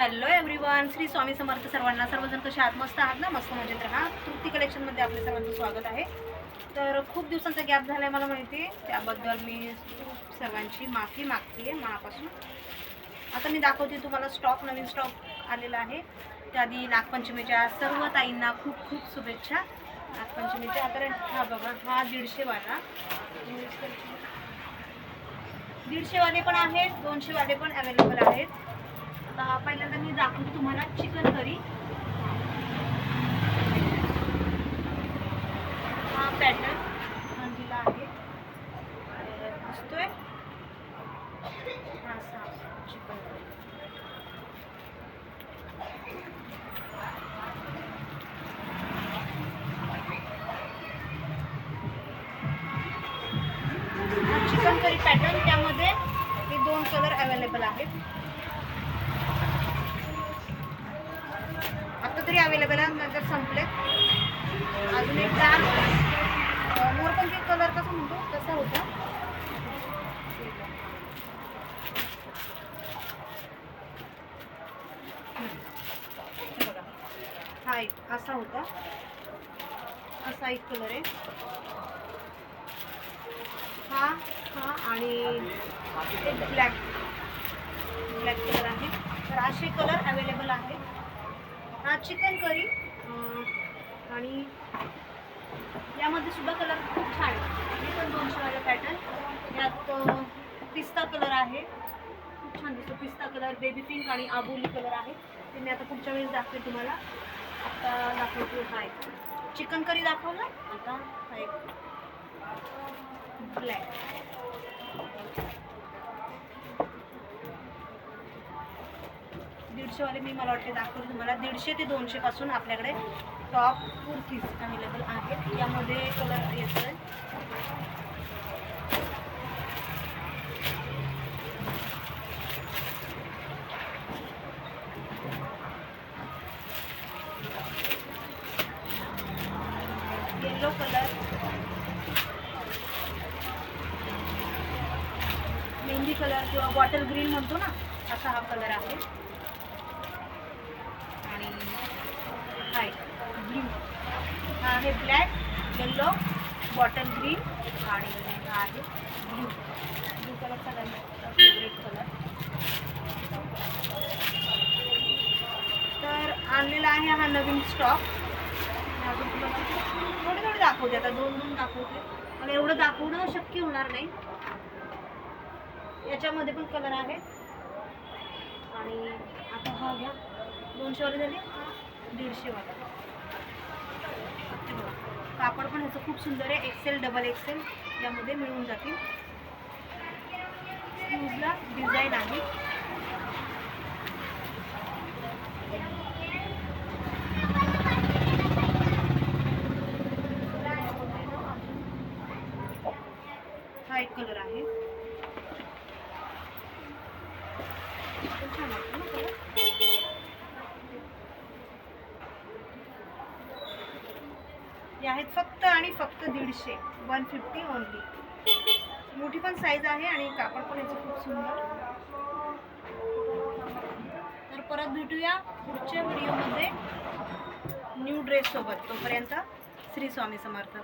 Hello everyone, Shri Swami Samarth सर्वांना. सर्वजण कसे आहात? मस्त आहात ना? मस्त मजेत राहा. तृप्ती कलेक्शनमध्ये आपल्या सर्वांचं स्वागत आहे. तर खूप दिवसांचा गॅप झाला आहे मला माहिती आहे, त्याबद्दल मी सर्वांची माफी मागते आहे मनापासून. आता मी दाखवते तुम्हाला स्टॉक, नवीन स्टॉक आलेला आहे. त्याआधी नागपंचमीच्या सर्व ताईंना खूप खूप शुभेच्छा नागपंचमीच्या. तर हा बघा, हा 150 वाला, 150 वाले पण आहेत, 200 वाले पण अवेलेबल आहेत. आता पहिल्यांदा मी दाखवते तुम्हाला चिकन करी. हा पॅटर्न आणलेला आहे, दिसतोय हा असा चिकन करी. हा चिकन करी पॅटर्न, त्यामध्ये हे 2 कलर अवेलेबल आहेत. आता तरी अवेलेबल आहे, नंतर संपले. अजून एक मोरपंखी कलर कसा म्हणतो तसा होता. बघा, हा एक असा होता, असा एक कलर आहे. हा हा आणि एक ब्लॅक कलर आहे. तर असे कलर अवेलेबल आहेत. हा चिकन करी आणि यामध्ये सुद्धा कलर खूप छान आहे. हे पण 200 वाला पॅटर्न. यात पिस्ता कलर आहे, खूप छान दिसतो पिस्ता कलर. बेबी पिंक आणि आबोली कलर आहे. ते मी आता पुढच्या वेळेस दाखवते तुम्हाला. आता दाखवतो हा एक चिकन करी दाखवला. आता हा एक ब्लॅक. 150 वाले मी मला वाटते दाखवले तुम्हाला. 150 ते 200 पासून आपल्याकडे टॉप कुर्तीज अवेलेबल आहेत. यामध्ये कलर येतोय येलो कलर, मेहंदी कलर किंवा बॉटल ग्रीन म्हणतो ना, असा हा कलर आहे. आणि हा ब्ल्यू, हा आहे ब्लॅक, येल्लो, बॉटल ग्रीन आणि हा आहे ब्ल्यू कलर. सगळ्यांचा फेवरेट कलर. तर आणलेला आहे हा नवीन स्टॉक. अजून तुम्हाला थोडे दाखवते, आता 2 दाखवते. मला एवढं दाखवणं शक्य होणार नाही. याच्यामध्ये पण कलर आहे. आणि आता हा घ्या, 200 वाले झाले, हा 150 वाला. कापड पण ह्याचं खूप सुंदर आहे. एक्सेल, डबल एक्सेल यामध्ये मिळून जातील. स्लीव्हजला डिझाईन आहे. हा एक कलर आहे, छान वाटतो ना कलर. हे आहेत फक्त आणि फक्त 150, 150 ओनली. मोठी पण साईज आहे आणि कापड पण याचं खूप सुंदर. तर परत भेटूया पुढच्या व्हिडिओमध्ये न्यू ड्रेस सोबत. तोपर्यंत श्री स्वामी समर्थ.